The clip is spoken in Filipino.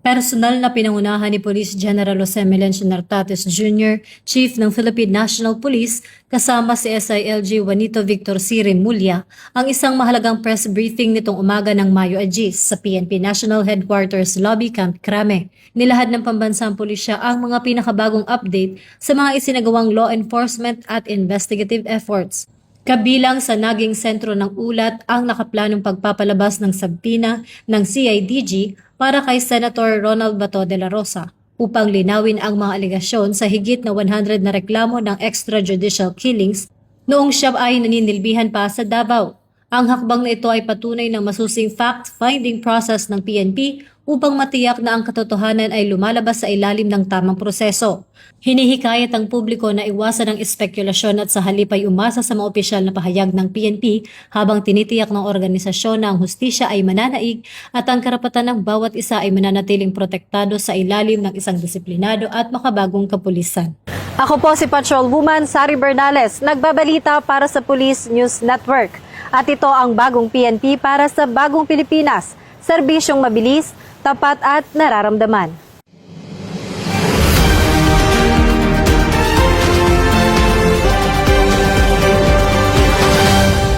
Personal na pinangunahan ni Police General Jose Melencio Nartates Jr., Chief ng Philippine National Police, kasama si SILG Juanito Victor C. Remulla, ang isang mahalagang press briefing nitong umaga ng Mayo Agis sa PNP National Headquarters Lobby Camp Crame. Nilahad ng pambansang pulisya ang mga pinakabagong update sa mga isinagawang law enforcement at investigative efforts. Kabilang sa naging sentro ng ulat ang nakaplanong pagpapalabas ng sabina ng CIDG para kay Senator Ronald Bato de la Rosa upang linawin ang mga alegasyon sa higit na 100 na reklamo ng extrajudicial killings noong siya ay naninilbihan pa sa Davao. Ang hakbang na ito ay patunay ng masusing fact-finding process ng PNP upang matiyak na ang katotohanan ay lumalabas sa ilalim ng tamang proseso. Hinihikayat ang publiko na iwasan ang espekulasyon at sa halip ay umasa sa mga opisyal na pahayag ng PNP habang tinitiyak ng organisasyon na ang hustisya ay mananaig at ang karapatan ng bawat isa ay mananatiling protektado sa ilalim ng isang disiplinado at makabagong kapulisan. Ako po si Patrolwoman Sari Bernales, nagbabalita para sa Police News Network. At ito ang bagong PNP para sa bagong Pilipinas. Serbisyong mabilis, tapat at nararamdaman.